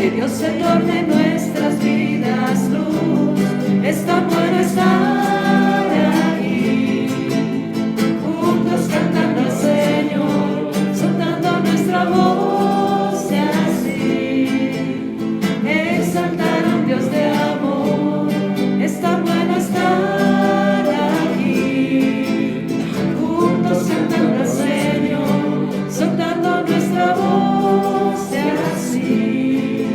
que Dios se torne en nuestras vidas luz. Es tan bueno estar aquí, juntos cantando al Señor, soltando nuestra voz y así exaltar a un Dios de amor. Es tan bueno estar aquí, juntos cantando al Señor, soltando nuestra voz y así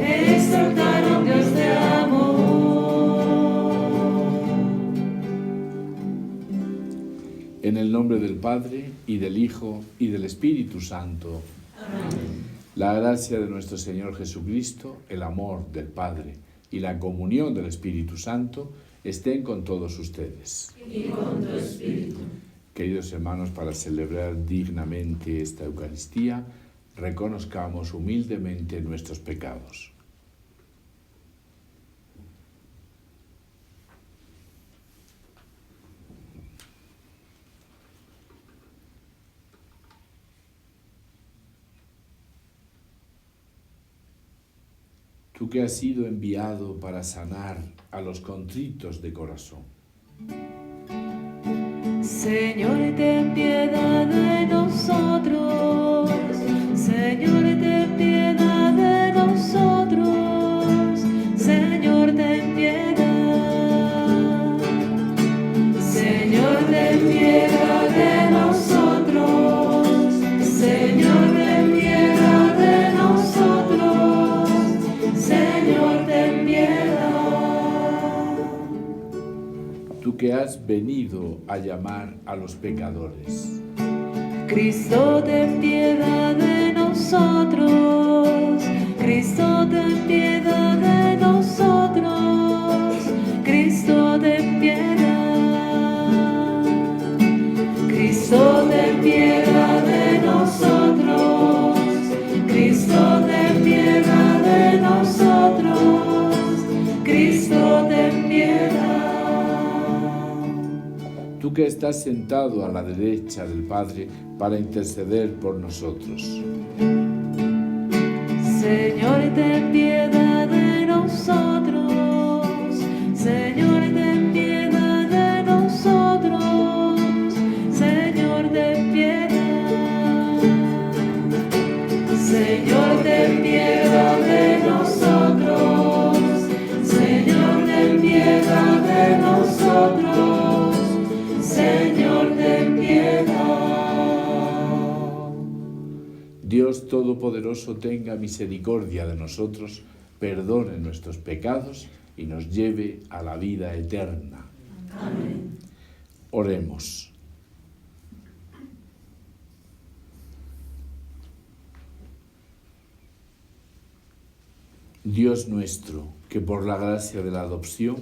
exaltar a un Dios de amor. En el nombre del Padre, y del Hijo, y del Espíritu Santo. Amén. La gracia de nuestro Señor Jesucristo, el amor del Padre y la comunión del Espíritu Santo estén con todos ustedes. Y con tu espíritu. Queridos hermanos, para celebrar dignamente esta Eucaristía, reconozcamos humildemente nuestros pecados. Tú que has sido enviado para sanar a los contritos de corazón. Señor, ten piedad de nosotros. Señor, ten piedad de nosotros. Señor, ten piedad. Señor, ten piedad de nosotros. Señor, ten piedad de nosotros. Señor, ten piedad. Tú que has venido a llamar a los pecadores. Cristo, ten piedad de nosotros. Cristo, ten piedad de nosotros. Cristo, ten piedad. Cristo, ten piedad de nosotros. Cristo, ten piedad de nosotros. Cristo, ten piedad. Tú que estás sentado a la derecha del Padre para interceder por nosotros. Señor, ten piedad de nosotros. Señor, ten piedad de nosotros. Señor, ten piedad. Señor, ten piedad de nosotros. Señor, ten piedad de nosotros. Señor, ten piedad. Dios Todopoderoso tenga misericordia de nosotros, perdone nuestros pecados y nos lleve a la vida eterna. Amén. Oremos. Dios nuestro, que por la gracia de la adopción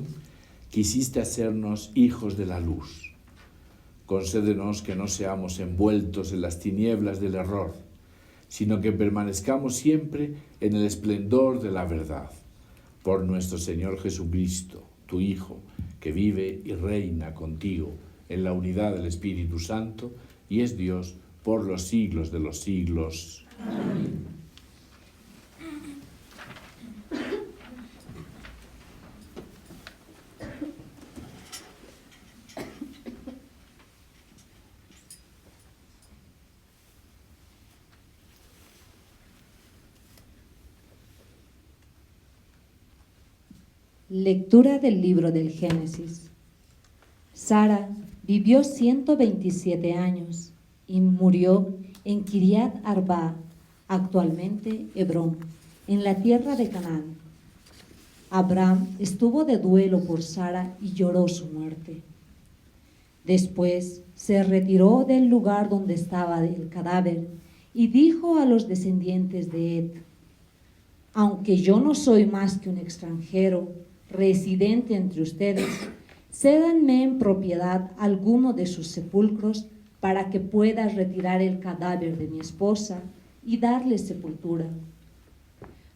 quisiste hacernos hijos de la luz, concédenos que no seamos envueltos en las tinieblas del error, sino que permanezcamos siempre en el esplendor de la verdad. Por nuestro Señor Jesucristo, tu Hijo, que vive y reina contigo en la unidad del Espíritu Santo y es Dios por los siglos de los siglos. Amén. Lectura del libro del Génesis. Sara vivió 127 años y murió en Kiriat Arba, actualmente Hebrón, en la tierra de Canaán. Abraham estuvo de duelo por Sara y lloró su muerte. Después se retiró del lugar donde estaba el cadáver y dijo a los descendientes de Het: aunque yo no soy más que un extranjero residente entre ustedes, cédanme en propiedad alguno de sus sepulcros para que pueda retirar el cadáver de mi esposa y darle sepultura.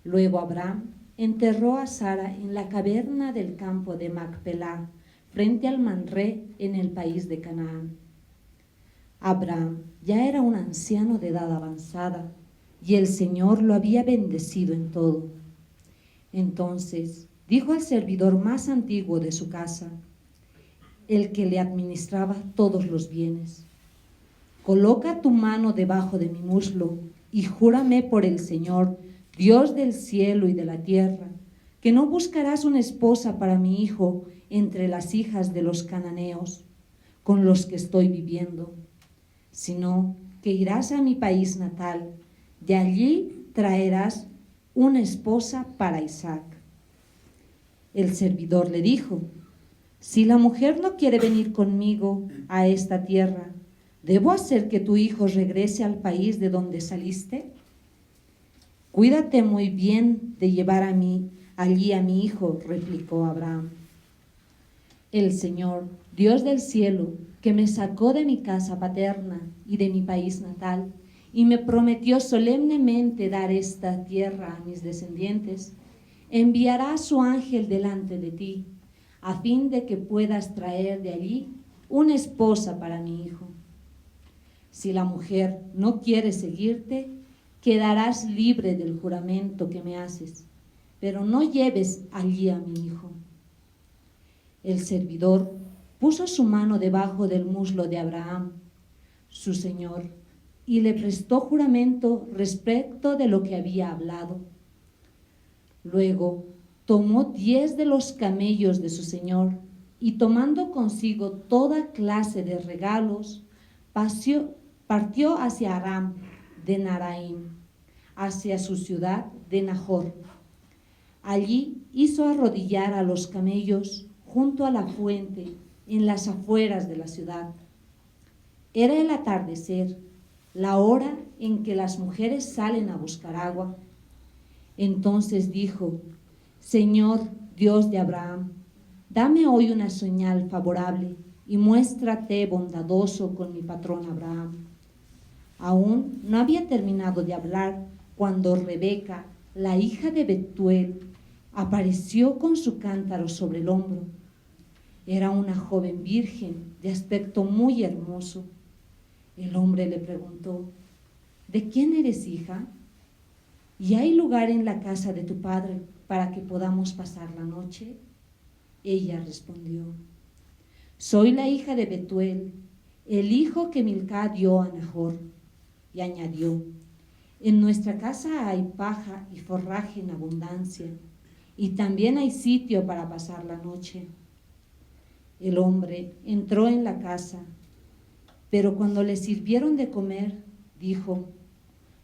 Luego Abraham enterró a Sara en la caverna del campo de Macpelá, frente al Manré, en el país de Canaán. Abraham ya era un anciano de edad avanzada y el Señor lo había bendecido en todo. Entonces dijo al servidor más antiguo de su casa, el que le administraba todos los bienes: coloca tu mano debajo de mi muslo y júrame por el Señor, Dios del cielo y de la tierra, que no buscarás una esposa para mi hijo entre las hijas de los cananeos, con los que estoy viviendo, sino que irás a mi país natal, de allí traerás una esposa para Isaac. El servidor le dijo, si la mujer no quiere venir conmigo a esta tierra, ¿debo hacer que tu hijo regrese al país de donde saliste? Cuídate muy bien de llevar allí a mi hijo, replicó Abraham. El Señor, Dios del cielo, que me sacó de mi casa paterna y de mi país natal, y me prometió solemnemente dar esta tierra a mis descendientes, enviará a su ángel delante de ti, a fin de que puedas traer de allí una esposa para mi hijo. Si la mujer no quiere seguirte, quedarás libre del juramento que me haces, pero no lleves allí a mi hijo. El servidor puso su mano debajo del muslo de Abraham, su señor, y le prestó juramento respecto de lo que había hablado. Luego tomó 10 de los camellos de su señor y tomando consigo toda clase de regalos, partió hacia Aram de Naharaim, hacia su ciudad de Nahor. Allí hizo arrodillar a los camellos junto a la fuente en las afueras de la ciudad. Era el atardecer, la hora en que las mujeres salen a buscar agua. Entonces dijo, Señor Dios de Abraham, dame hoy una señal favorable y muéstrate bondadoso con mi patrón Abraham. Aún no había terminado de hablar cuando Rebeca, la hija de Betuel, apareció con su cántaro sobre el hombro. Era una joven virgen de aspecto muy hermoso. El hombre le preguntó, ¿de quién eres hija? ¿Y hay lugar en la casa de tu padre para que podamos pasar la noche? Ella respondió, soy la hija de Betuel, el hijo que Milcá dio a Nahor. Y añadió, en nuestra casa hay paja y forraje en abundancia, y también hay sitio para pasar la noche. El hombre entró en la casa, pero cuando le sirvieron de comer, dijo,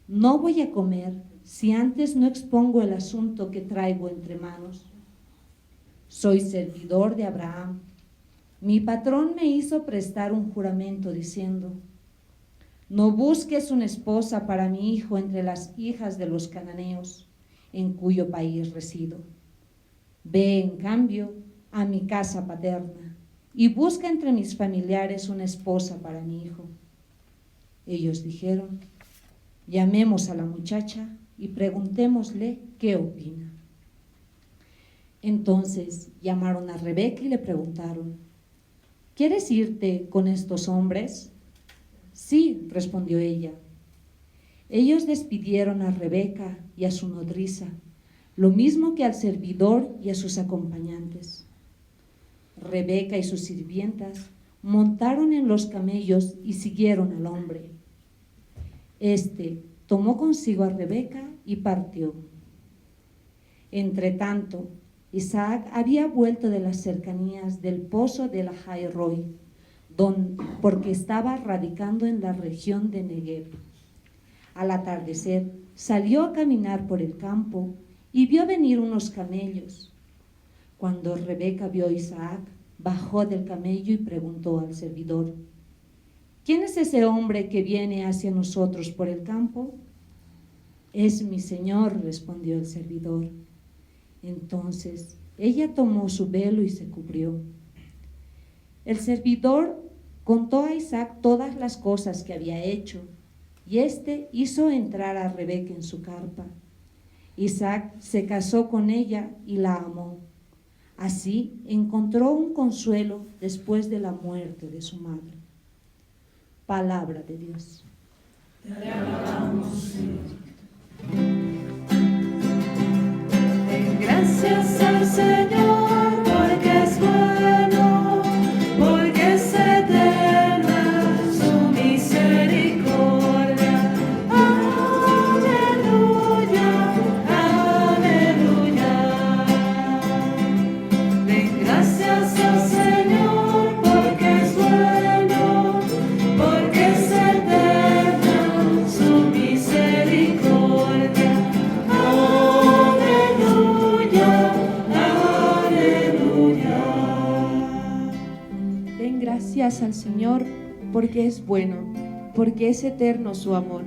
no voy a comer si antes no expongo el asunto que traigo entre manos. Soy servidor de Abraham. Mi patrón me hizo prestar un juramento diciendo, no busques una esposa para mi hijo entre las hijas de los cananeos, en cuyo país resido. Ve, en cambio, a mi casa paterna y busca entre mis familiares una esposa para mi hijo. Ellos dijeron, llamemos a la muchacha y preguntémosle qué opina. Entonces llamaron a Rebeca y le preguntaron, ¿quieres irte con estos hombres? Sí, respondió ella. Ellos despidieron a Rebeca y a su nodriza, lo mismo que al servidor y a sus acompañantes. Rebeca y sus sirvientas montaron en los camellos y siguieron al hombre. Este tomó consigo a Rebeca y partió. Entretanto, Isaac había vuelto de las cercanías del pozo de la Jai-Roi, porque estaba radicando en la región de Negev. Al atardecer, salió a caminar por el campo y vio venir unos camellos. Cuando Rebeca vio a Isaac, bajó del camello y preguntó al servidor, ¿quién es ese hombre que viene hacia nosotros por el campo? Es mi señor, respondió el servidor. Entonces ella tomó su velo y se cubrió. El servidor contó a Isaac todas las cosas que había hecho, y éste hizo entrar a Rebeca en su carpa. Isaac se casó con ella y la amó. Así encontró un consuelo después de la muerte de su madre. Palabra de Dios. Te alabamos, Señor. Den gracias al Señor porque es bueno, porque es eterna su misericordia. Aleluya, aleluya. Den gracias al Señor porque es bueno, porque es eterna su misericordia. Aleluya, aleluya. Den gracias al Señor porque es bueno, porque es eterno su amor.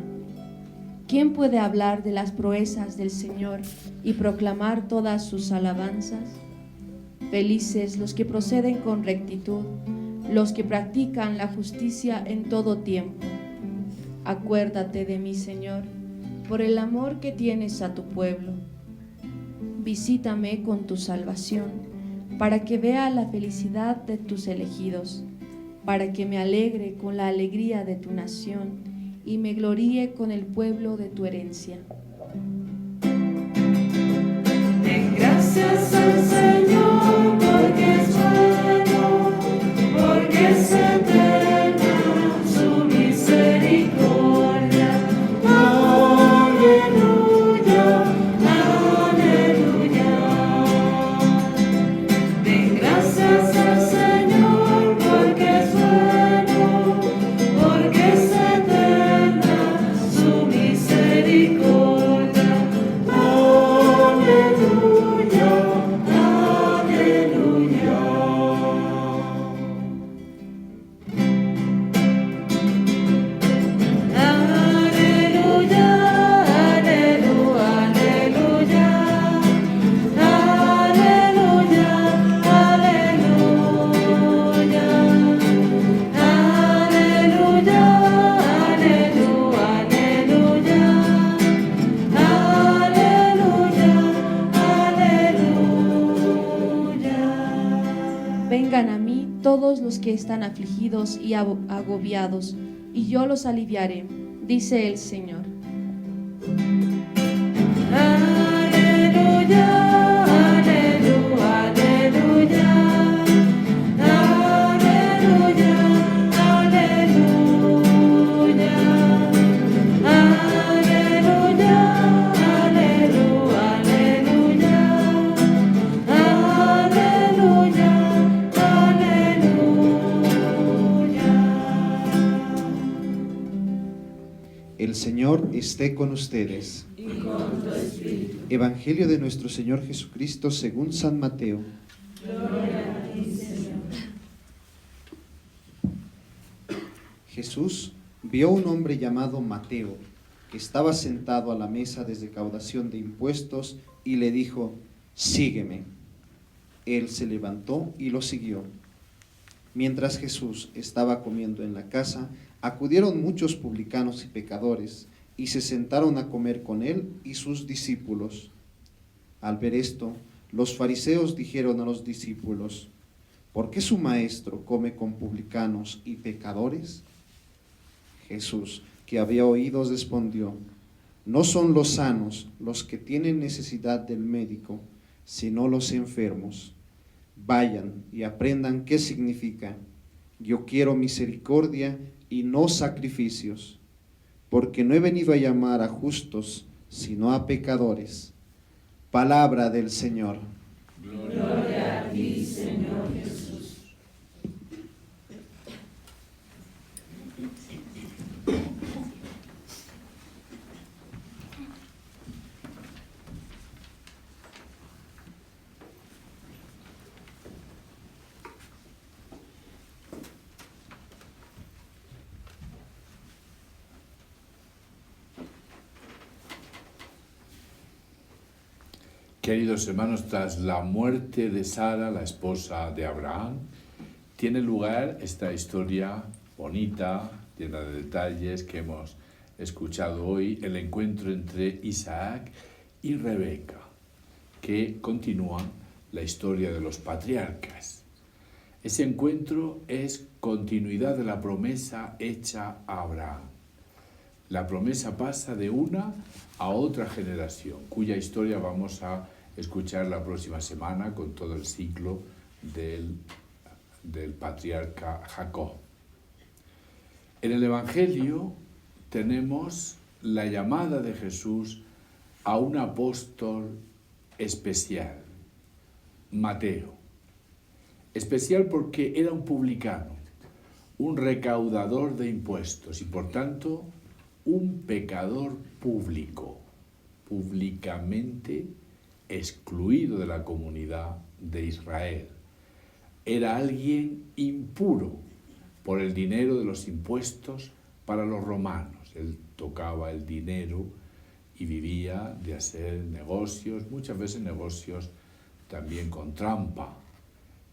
¿Quién puede hablar de las proezas del Señor y proclamar todas sus alabanzas? Felices los que proceden con rectitud, los que practican la justicia en todo tiempo. Acuérdate de mí, Señor, por el amor que tienes a tu pueblo. Visítame con tu salvación, para que vea la felicidad de tus elegidos, para que me alegre con la alegría de tu nación y me gloríe con el pueblo de tu herencia. Den gracias al Señor porque es bueno, porque es eterna su misericordia. Aleluya, aleluya. Den gracias al Señor porque es bueno, porque es eterna su misericordia. Aleluya, aleluya. Aleluya, aleluya, aleluya. Aleluya, aleluya. Aleluya, aleluya, aleluya. Aleluya, aleluya. Vengan a mí todos los que están afligidos y agobiados, y yo los aliviaré, dice el Señor. Aleluya, aleluya, aleluya. Aleluya, aleluya. Aleluya, aleluya, aleluya. Aleluya, aleluya. El Señor esté con ustedes. Evangelio de nuestro Señor Jesucristo según San Mateo. Jesús vio un hombre llamado Mateo, que estaba sentado a la mesa de recaudación de impuestos, y le dijo: «Sígueme». Él se levantó y lo siguió. Mientras Jesús estaba comiendo en la casa, acudieron muchos publicanos y pecadores, y se sentaron a comer con él y sus discípulos. Al ver esto, los fariseos dijeron a los discípulos: ¿por qué su maestro come con publicanos y pecadores? Jesús, que había oído, respondió: no son los sanos los que tienen necesidad del médico, sino los enfermos. Vayan y aprendan qué significa: yo quiero misericordia y no sacrificios, porque no he venido a llamar a justos, sino a pecadores. Palabra del Señor. Gloria a ti, Señor Jesús. Queridos hermanos, tras la muerte de Sara, la esposa de Abraham, tiene lugar esta historia bonita, llena de detalles que hemos escuchado hoy, el encuentro entre Isaac y Rebeca, que continúa la historia de los patriarcas. Ese encuentro es continuidad de la promesa hecha a Abraham. La promesa pasa de una a otra generación, cuya historia vamos a escuchar la próxima semana con todo el ciclo del patriarca Jacob. En el Evangelio tenemos la llamada de Jesús a un apóstol especial, Mateo. Especial porque era un publicano, un recaudador de impuestos y por tanto un pecador público, públicamente excluido de la comunidad de Israel. Era alguien impuro por el dinero de los impuestos para los romanos. Él tocaba el dinero y vivía de hacer negocios, muchas veces negocios también con trampa.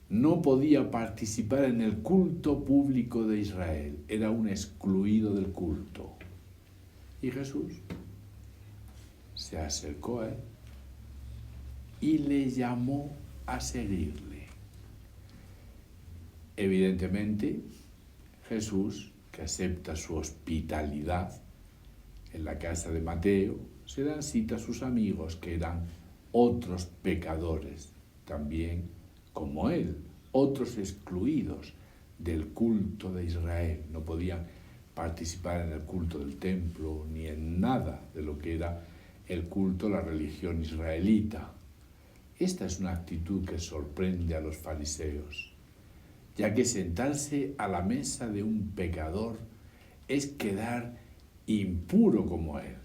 No podía participar en el culto público de Israel, era un excluido del culto. Y Jesús se acercó a él y le llamó a seguirle. Evidentemente, Jesús, que acepta su hospitalidad en la casa de Mateo, se dan cita a sus amigos, que eran otros pecadores, también como él, otros excluidos del culto de Israel. No podían participar en el culto del templo ni en nada de lo que era el culto, la religión israelita. Esta es una actitud que sorprende a los fariseos, ya que sentarse a la mesa de un pecador es quedar impuro como él.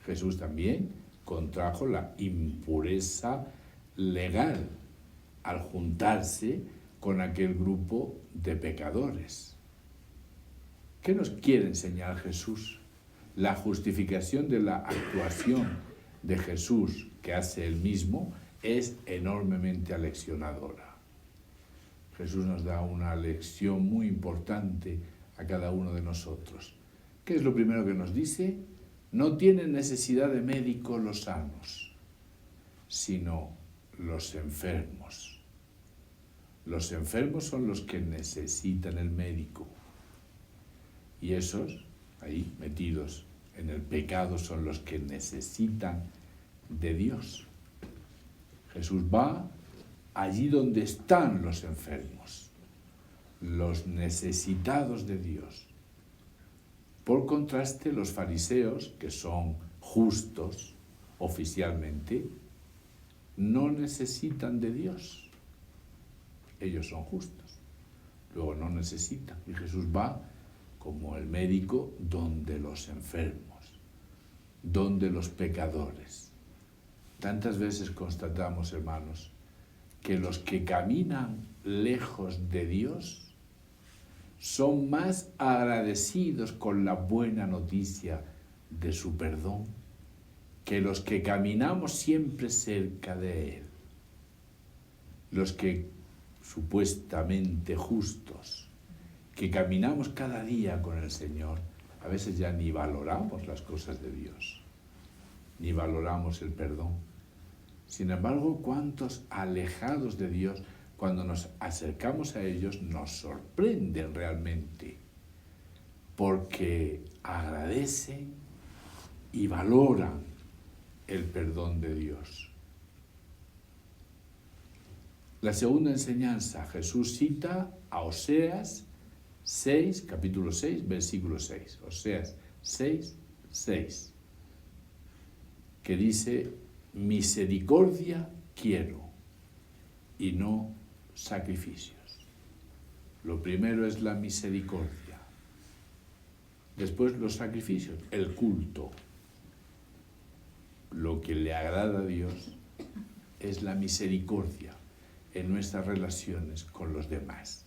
Jesús también contrajo la impureza legal al juntarse con aquel grupo de pecadores. ¿Qué nos quiere enseñar Jesús? La justificación de la actuación de Jesús que hace él mismo es enormemente aleccionadora. Jesús nos da una lección muy importante a cada uno de nosotros. ¿Qué es lo primero que nos dice? No tienen necesidad de médico los sanos, sino los enfermos. Los enfermos son los que necesitan el médico. Y esos, ahí metidos en el pecado, son los que necesitan de Dios. Jesús va allí donde están los enfermos, los necesitados de Dios. Por contraste, los fariseos, que son justos oficialmente, no necesitan de Dios. Ellos son justos, luego no necesitan. Y Jesús va como el médico donde los enfermos, donde los pecadores. Tantas veces constatamos, hermanos, que los que caminan lejos de Dios son más agradecidos con la buena noticia de su perdón que los que caminamos siempre cerca de Él. Los que supuestamente justos, que caminamos cada día con el Señor, a veces ya ni valoramos las cosas de Dios, ni valoramos el perdón. Sin embargo, cuántos alejados de Dios, cuando nos acercamos a ellos, nos sorprenden realmente, porque agradecen y valoran el perdón de Dios. La segunda enseñanza, Jesús cita a Oseas 6, capítulo 6, versículo 6. Oseas 6, 6, que dice: misericordia quiero y no sacrificios. Lo primero es la misericordia, después los sacrificios, el culto. Lo que le agrada a Dios es la misericordia en nuestras relaciones con los demás.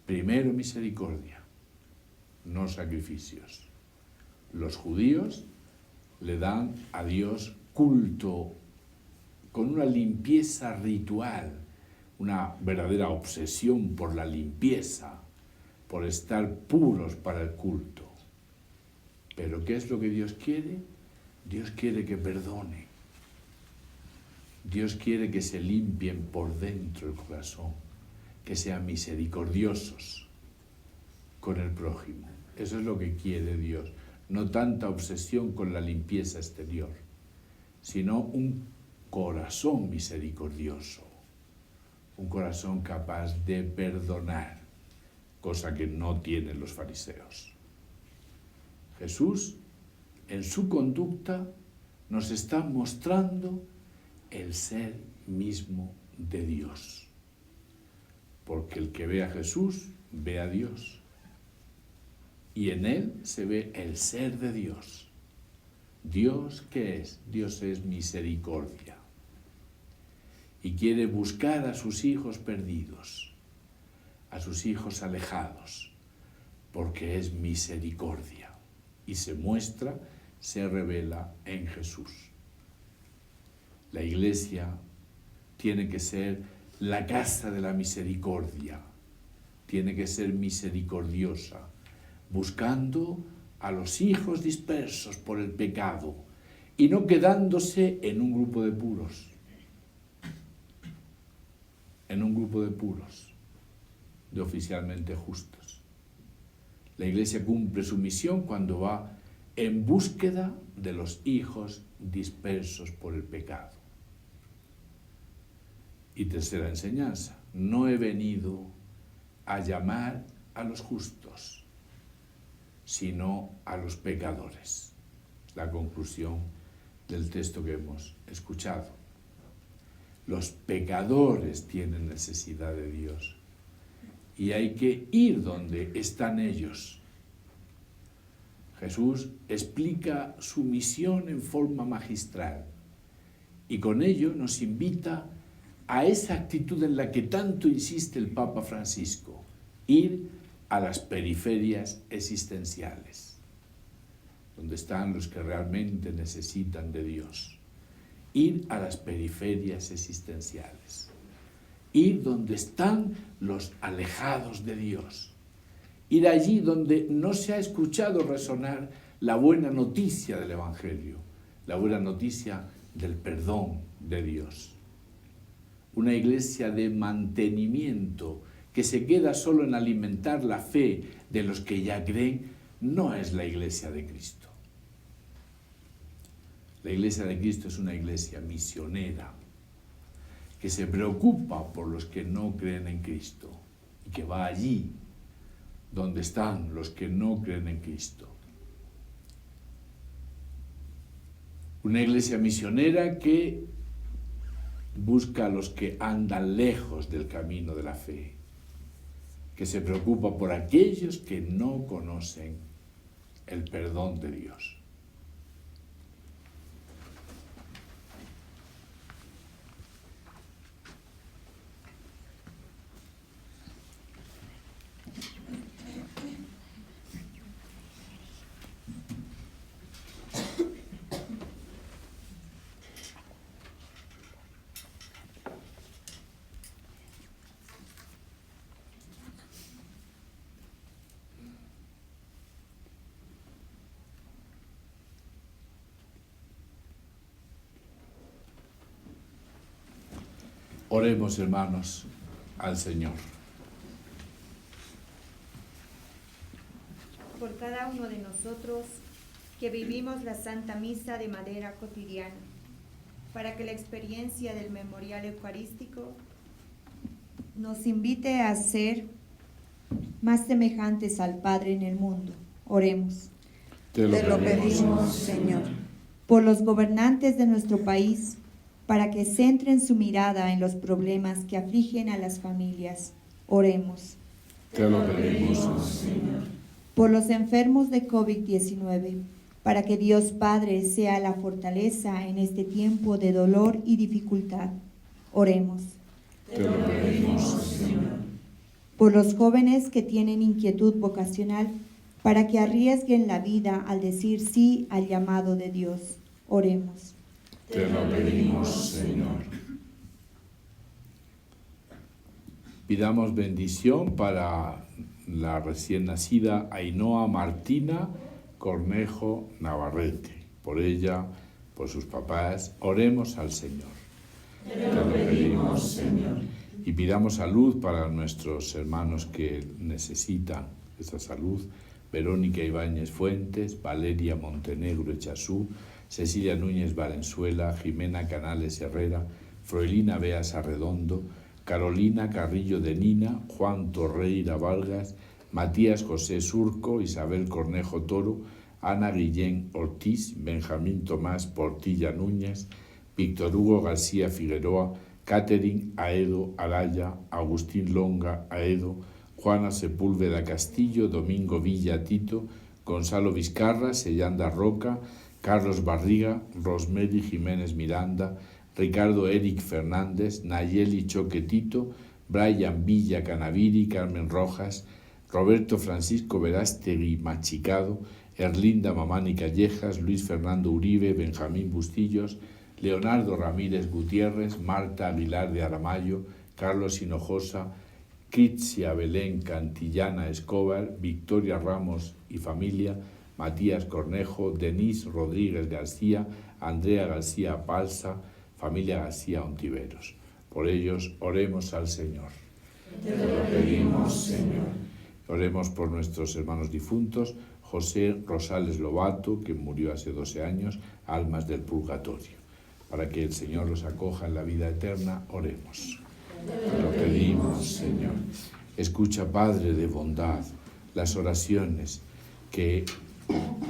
Primero misericordia, no sacrificios. Los judíos le dan a Dios culto con una limpieza ritual, una verdadera obsesión por la limpieza, por estar puros para el culto. Pero ¿qué es lo que Dios quiere? Dios quiere que perdone. Dios quiere que se limpien por dentro el corazón, que sean misericordiosos con el prójimo. Eso es lo que quiere Dios. no tanta obsesión con la limpieza exterior, sino un corazón misericordioso, un corazón capaz de perdonar, cosa que no tienen los fariseos. Jesús, en su conducta, nos está mostrando el ser mismo de Dios. Porque el que ve a Jesús, ve a Dios. Y en él se ve el ser de Dios. ¿Dios qué es? Dios es misericordia. Y quiere buscar a sus hijos perdidos, a sus hijos alejados, porque es misericordia. Y se muestra, se revela en Jesús. La Iglesia tiene que ser la casa de la misericordia, tiene que ser misericordiosa, buscando a los hijos dispersos por el pecado y no quedándose en un grupo de puros, de oficialmente justos. La Iglesia cumple su misión cuando va en búsqueda de los hijos dispersos por el pecado. Y tercera enseñanza, no he venido a llamar a los justos, sino a los pecadores. La conclusión del texto que hemos escuchado. Los pecadores tienen necesidad de Dios y hay que ir donde están ellos. Jesús explica su misión en forma magistral y con ello nos invita a esa actitud en la que tanto insiste el Papa Francisco, ir a las periferias existenciales, donde están los que realmente necesitan de Dios. Ir a las periferias existenciales, ir donde están los alejados de Dios, ir allí donde no se ha escuchado resonar la buena noticia del Evangelio, la buena noticia del perdón de Dios. Una iglesia de mantenimiento que se queda solo en alimentar la fe de los que ya creen, no es la iglesia de Cristo. La iglesia de Cristo es una iglesia misionera, que se preocupa por los que no creen en Cristo y que va allí donde están los que no creen en Cristo. Una iglesia misionera que busca a los que andan lejos del camino de la fe, que se preocupa por aquellos que no conocen el perdón de Dios. Oremos, hermanos, al Señor. Por cada uno de nosotros que vivimos la Santa Misa de manera cotidiana, para que la experiencia del memorial eucarístico nos invite a ser más semejantes al Padre en el mundo. Oremos. Te lo pedimos, Señor. Por los gobernantes de nuestro país, para que centren su mirada en los problemas que afligen a las familias. Oremos. Te lo pedimos, Señor. Por los enfermos de COVID-19, para que Dios Padre sea la fortaleza en este tiempo de dolor y dificultad. Oremos. Te lo pedimos, Señor. Por los jóvenes que tienen inquietud vocacional, para que arriesguen la vida al decir sí al llamado de Dios. Oremos. Te lo pedimos, Señor. Pidamos bendición para la recién nacida Ainhoa Martina Cornejo Navarrete. Por ella, por sus papás, oremos al Señor. Te lo pedimos, Señor. Y pidamos salud para nuestros hermanos que necesitan esa salud, Verónica Ibáñez Fuentes, Valeria Montenegro Echazú, Cecilia Núñez Valenzuela, Jimena Canales Herrera, Froilina Beas Arredondo, Carolina Carrillo de Nina, Juan Torreira Vargas, Matías José Surco, Isabel Cornejo Toro, Ana Guillén Ortiz, Benjamín Tomás Portilla Núñez, Víctor Hugo García Figueroa, Catherine Aedo Araya, Agustín Longa Aedo, Juana Sepúlveda Castillo, Domingo Villa Tito, Gonzalo Vizcarra, Sellanda Roca, Carlos Barriga, Rosemary Jiménez Miranda, Ricardo Eric Fernández, Nayeli Choque Tito, Brian Villa Canaviri, Carmen Rojas, Roberto Francisco Verástegui Machicado, Erlinda Mamani Callejas, Luis Fernando Uribe, Benjamín Bustillos, Leonardo Ramírez Gutiérrez, Marta Aguilar de Aramayo, Carlos Hinojosa, Critzia Belén Cantillana Escobar, Victoria Ramos y familia, Matías Cornejo, Denise Rodríguez García, Andrea García Palsa, familia García Ontiveros. Por ellos oremos al Señor. Te lo pedimos, Señor. Oremos por nuestros hermanos difuntos, José Rosales Lobato, que murió hace 12 años, almas del purgatorio. Para que el Señor los acoja en la vida eterna, oremos. Te lo pedimos, Señor. Escucha, Padre de bondad, las oraciones que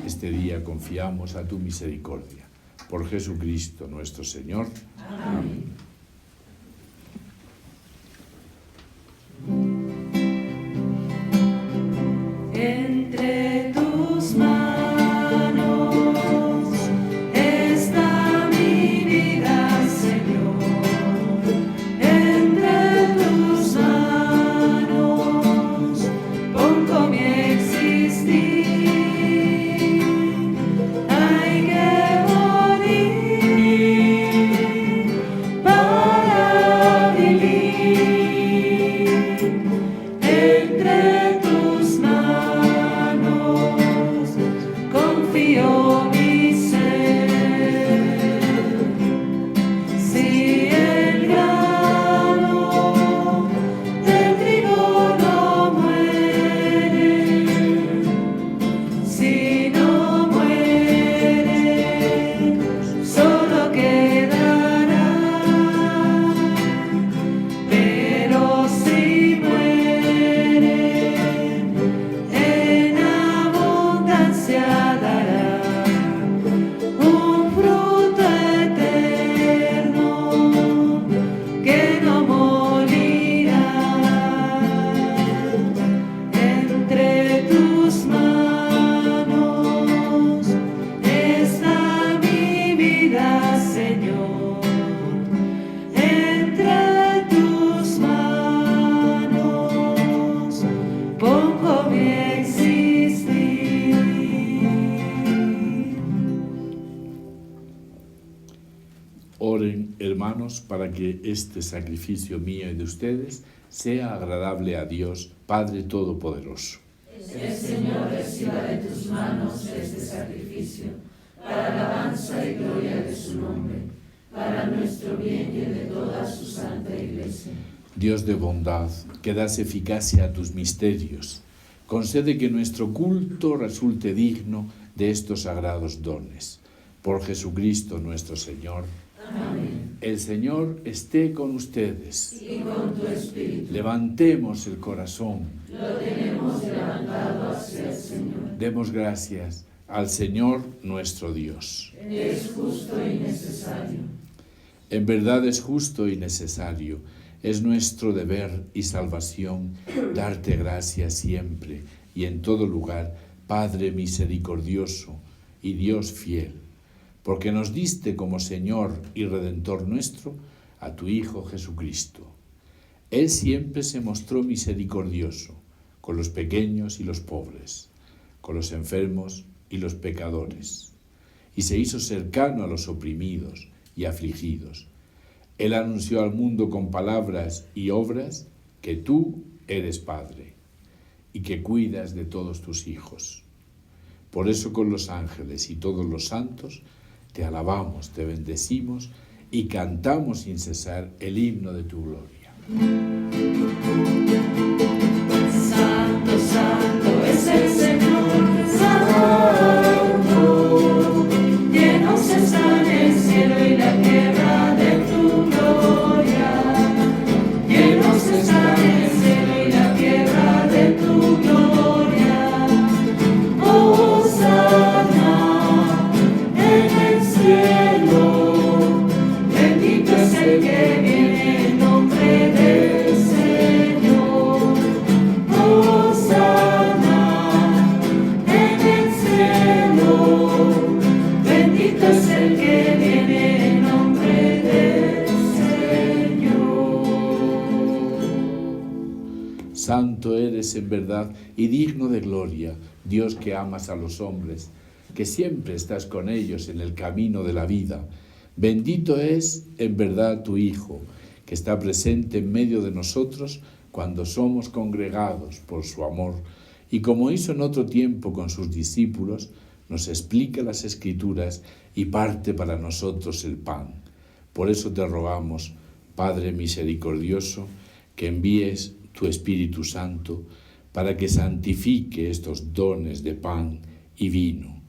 este día confiamos a tu misericordia. Por Jesucristo nuestro Señor. Amén. Entre tus manos está mi vida, Señor. Entre tus manos pongo mi existir. Hay que morir para vivir. Entre tus manos confío mi ser. Si el grano del trigo no muere, si no muere, solo quedará. Pero si muere, en abundancia dará un fruto eterno que no morirá. Entre tus manos está mi vida, Señor. Entre tus manos pongo mi existir. Oren, hermanos, para que este sacrificio mío y de ustedes sea agradable a Dios, Padre Todopoderoso. El Señor reciba de tus manos este sacrificio, para alabanza y gloria de su nombre, para nuestro bien y el de toda su santa Iglesia. Dios de bondad, que das eficacia a tus misterios, concede que nuestro culto resulte digno de estos sagrados dones. Por Jesucristo nuestro Señor. Amén. El Señor esté con ustedes. Y con tu espíritu. Levantemos el corazón. Lo tenemos levantado hacia el Señor. Demos gracias al Señor nuestro Dios. Es justo y necesario. En verdad es justo y necesario. Es nuestro deber y salvación darte gracias siempre y en todo lugar, Padre misericordioso y Dios fiel, porque nos diste como Señor y Redentor nuestro a tu Hijo Jesucristo. Él siempre se mostró misericordioso con los pequeños y los pobres, con los enfermos y los pecadores, y se hizo cercano a los oprimidos y afligidos. Él anunció al mundo con palabras y obras que tú eres Padre y que cuidas de todos tus hijos. Por eso con los ángeles y todos los santos te alabamos, te bendecimos y cantamos sin cesar el himno de tu gloria. Santo, santo es el Señor. santo eres en verdad y digno de gloria, Dios que amas a los hombres, que siempre estás con ellos en el camino de la vida. Bendito es en verdad tu Hijo, que está presente en medio de nosotros cuando somos congregados por su amor, y como hizo en otro tiempo con sus discípulos, nos explica las Escrituras y parte para nosotros el pan. Por eso te rogamos, Padre misericordioso, que envíes tu Espíritu Santo para que santifique estos dones de pan y vino,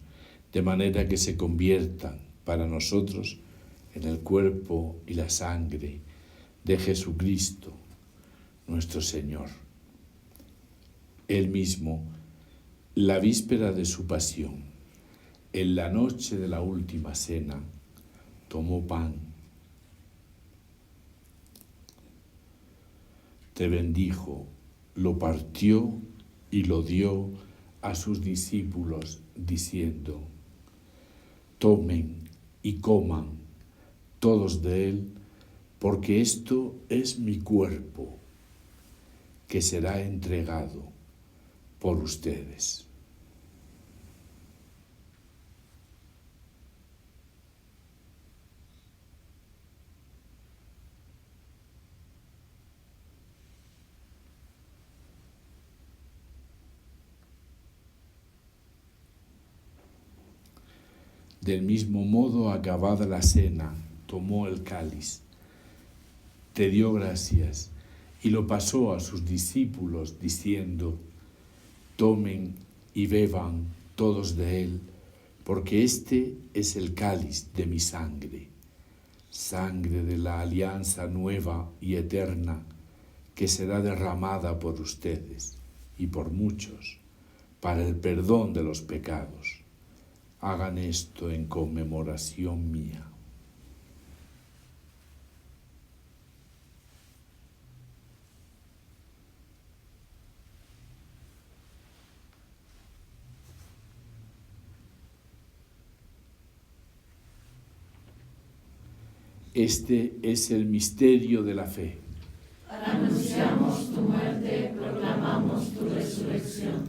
de manera que se conviertan para nosotros en el cuerpo y la sangre de Jesucristo, nuestro Señor. Él mismo, la víspera de su pasión, en la noche de la última cena, tomó pan, te bendijo, lo partió y lo dio a sus discípulos, diciendo: tomen y coman todos de él, porque esto es mi cuerpo, que será entregado por ustedes. Del mismo modo, acabada la cena, tomó el cáliz, te dio gracias y lo pasó a sus discípulos, diciendo: tomen y beban todos de él, porque este es el cáliz de mi sangre, sangre de la alianza nueva y eterna, que será derramada por ustedes y por muchos, para el perdón de los pecados. Hagan esto en conmemoración mía. Este es el misterio de la fe. Anunciamos tu muerte, proclamamos tu resurrección.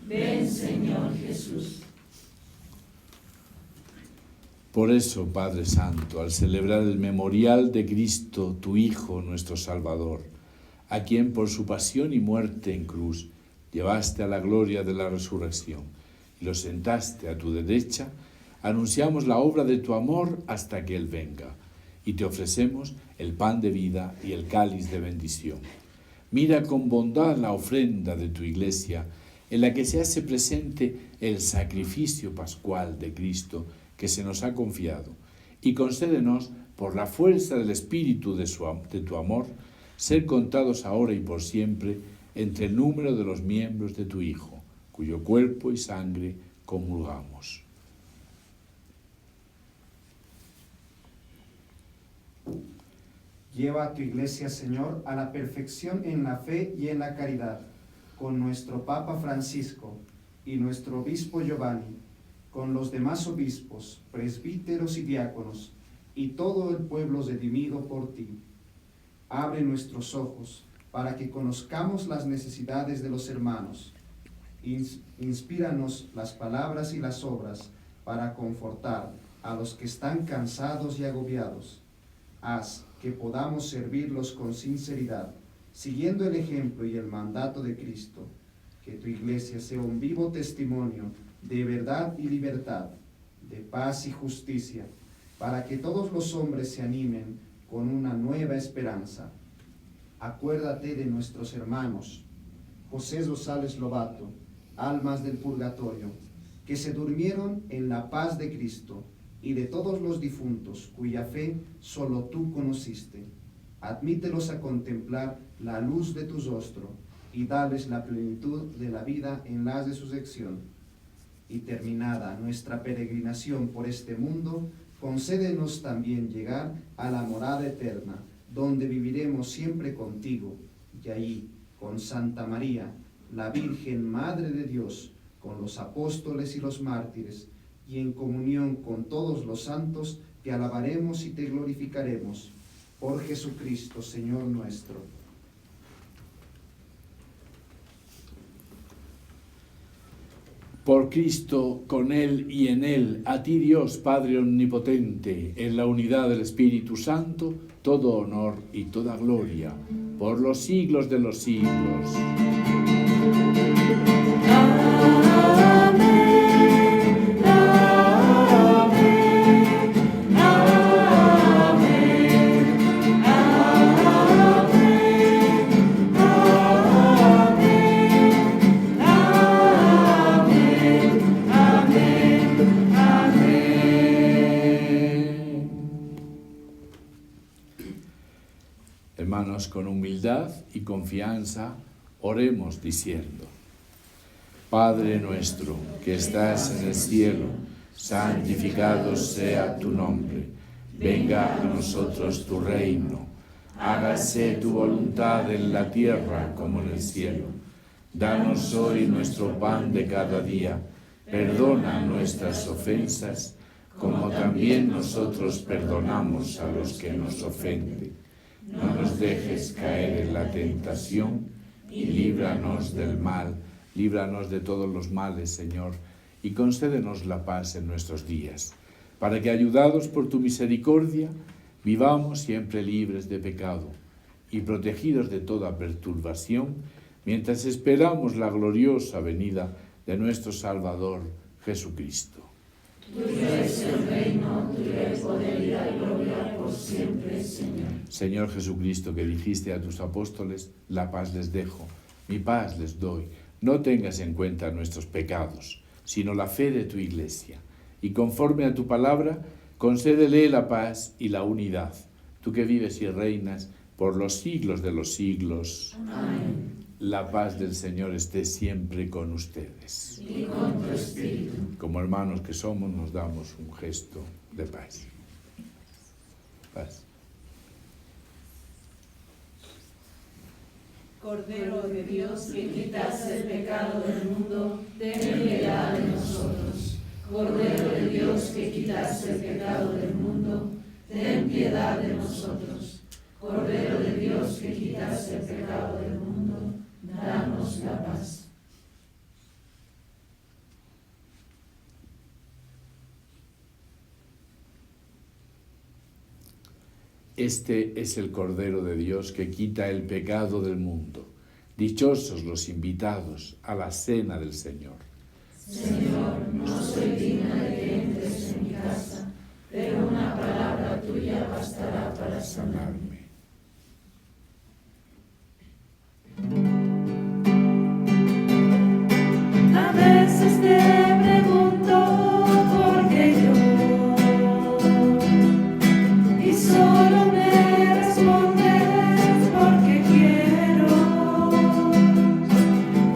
Ven, Señor Jesús. Por eso, Padre Santo, al celebrar el memorial de Cristo, tu Hijo, nuestro Salvador, a quien por su pasión y muerte en cruz llevaste a la gloria de la resurrección y lo sentaste a tu derecha, anunciamos la obra de tu amor hasta que Él venga, y te ofrecemos el pan de vida y el cáliz de bendición. Mira con bondad la ofrenda de tu Iglesia, en la que se hace presente el sacrificio pascual de Cristo que se nos ha confiado, y concédenos, por la fuerza del Espíritu de tu amor, ser contados ahora y por siempre entre el número de los miembros de tu Hijo, cuyo cuerpo y sangre comulgamos. Lleva a tu Iglesia, Señor, a la perfección en la fe y en la caridad, con nuestro Papa Francisco y nuestro Obispo Giovanni, con los demás obispos, presbíteros y diáconos, y todo el pueblo redimido por ti. Abre nuestros ojos para que conozcamos las necesidades de los hermanos. Inspíranos las palabras y las obras para confortar a los que están cansados y agobiados. Haz que podamos servirlos con sinceridad, siguiendo el ejemplo y el mandato de Cristo. Que tu Iglesia sea un vivo testimonio de verdad y libertad, de paz y justicia, para que todos los hombres se animen con una nueva esperanza. Acuérdate de nuestros hermanos, José Rosales Lobato, almas del purgatorio, que se durmieron en la paz de Cristo, y de todos los difuntos, cuya fe solo tú conociste. Admítelos a contemplar la luz de tu rostro, y dales la plenitud de la vida en la resurrección. Y terminada nuestra peregrinación por este mundo, concédenos también llegar a la morada eterna, donde viviremos siempre contigo, y allí, con Santa María, la Virgen Madre de Dios, con los apóstoles y los mártires, y en comunión con todos los santos, te alabaremos y te glorificaremos. Por Jesucristo, Señor nuestro. Por Cristo, con Él y en Él, a ti Dios Padre Omnipotente, en la unidad del Espíritu Santo, todo honor y toda gloria, por los siglos de los siglos. Hermanos, con humildad y confianza, oremos diciendo: Padre nuestro, que estás en el cielo, santificado sea tu nombre. Venga a nosotros tu reino. Hágase tu voluntad en la tierra como en el cielo. Danos hoy nuestro pan de cada día. Perdona nuestras ofensas, como también nosotros perdonamos a los que nos ofenden. No nos dejes caer en la tentación y líbranos del mal. Líbranos de todos los males, Señor, y concédenos la paz en nuestros días, para que, ayudados por tu misericordia, vivamos siempre libres de pecado y protegidos de toda perturbación, mientras esperamos la gloriosa venida de nuestro Salvador, Jesucristo. Tuyo es el reino, tuyo el poder y la gloria por siempre, Señor. Señor Jesucristo, que dijiste a tus apóstoles: la paz les dejo, mi paz les doy. No tengas en cuenta nuestros pecados, sino la fe de tu Iglesia. Y conforme a tu palabra, concédele la paz y la unidad, tú que vives y reinas por los siglos de los siglos. Amén. La paz del Señor esté siempre con ustedes. Y con tu espíritu. Como hermanos que somos, nos damos un gesto de paz. Paz. Cordero de Dios, que quitas el pecado del mundo, ten piedad de nosotros. Cordero de Dios, que quitas el pecado del mundo, ten piedad de nosotros. Cordero de Dios, que quitas el pecado del mundo, danos la paz. Este es el Cordero de Dios que quita el pecado del mundo. Dichosos los invitados a la cena del Señor. Señor, no soy digna de que entres en mi casa, pero una palabra tuya bastará para sanarme. A veces te pregunto por qué yo, y solo me respondes porque quiero.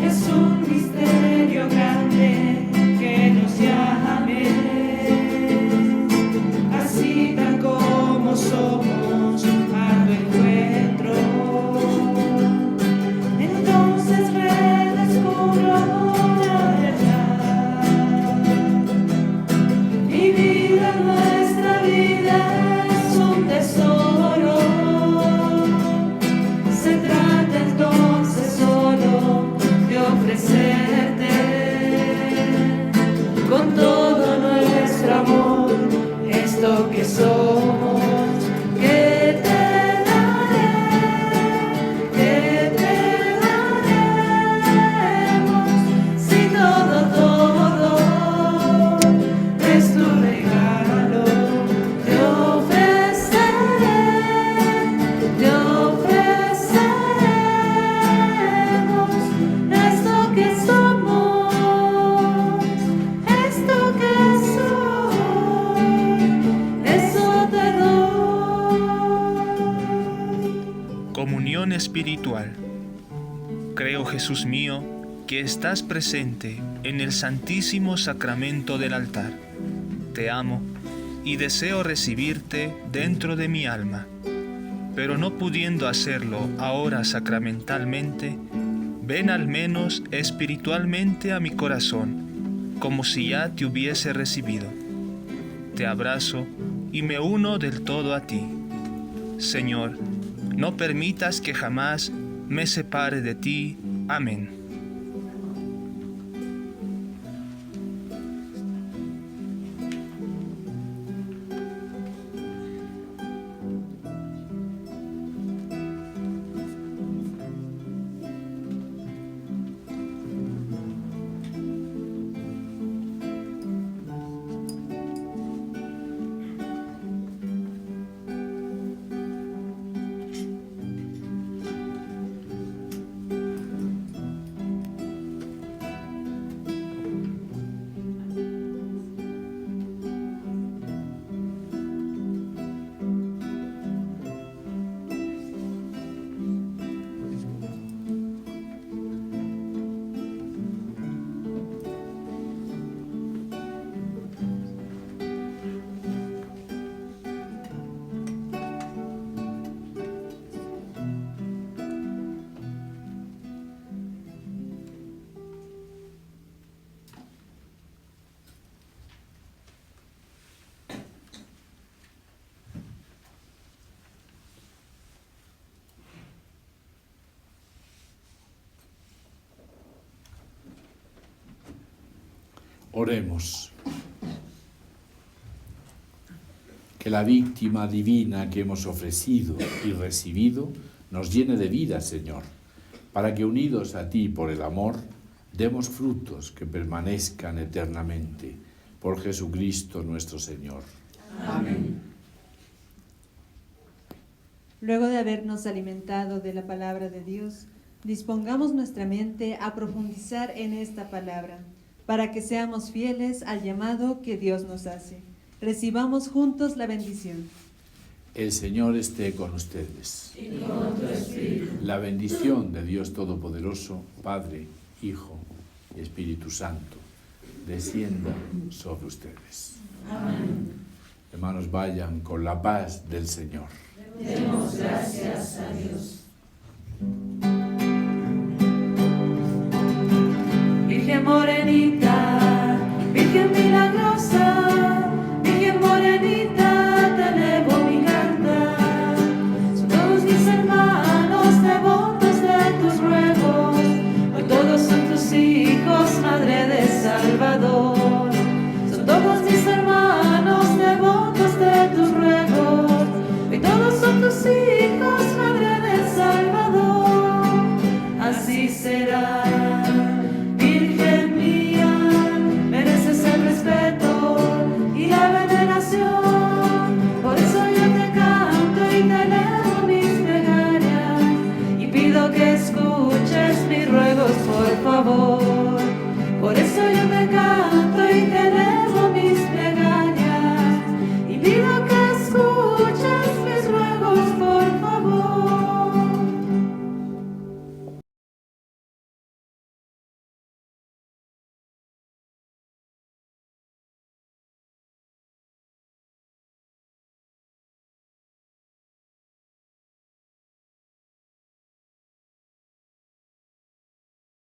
Es un misterio grande que nos llame, así tal como somos, a tu encuentro. Entonces redescubro la verdad. Mi vida, nuestra vida es un tesoro. Se trata entonces solo de ofrecerte con todo nuestro amor esto que somos. Que te daré, que te daremos, si todo es tu regalo. Te ofreceremos esto que somos, eso te doy. Comunión espiritual. Creo, Jesús mío, que estás presente en el Santísimo Sacramento del altar. Te amo y deseo recibirte dentro de mi alma, pero no pudiendo hacerlo ahora sacramentalmente, ven al menos espiritualmente a mi corazón, como si ya te hubiese recibido. Te abrazo y me uno del todo a ti. Señor, no permitas que jamás me separe de ti. Amén. Oremos. Que la víctima divina que hemos ofrecido y recibido nos llene de vida, Señor, para que unidos a ti por el amor, demos frutos que permanezcan eternamente. Por Jesucristo nuestro Señor. Amén. Luego de habernos alimentado de la palabra de Dios, dispongamos nuestra mente a profundizar en esta palabra, para que seamos fieles al llamado que Dios nos hace. Recibamos juntos la bendición. El Señor esté con ustedes. Y con tu espíritu. La bendición de Dios Todopoderoso, Padre, Hijo y Espíritu Santo, descienda sobre ustedes. Amén. Hermanos, vayan con la paz del Señor. Demos gracias a Dios. Virgen morenita, Virgen milagrosa, Virgen morenita, te elevo mi cantar. Son todos mis hermanos devotos de tus ruegos, hoy todos son tus hijos, Madre de Salvador. Son todos mis hermanos devotos de tus ruegos, hoy todos son tus hijos.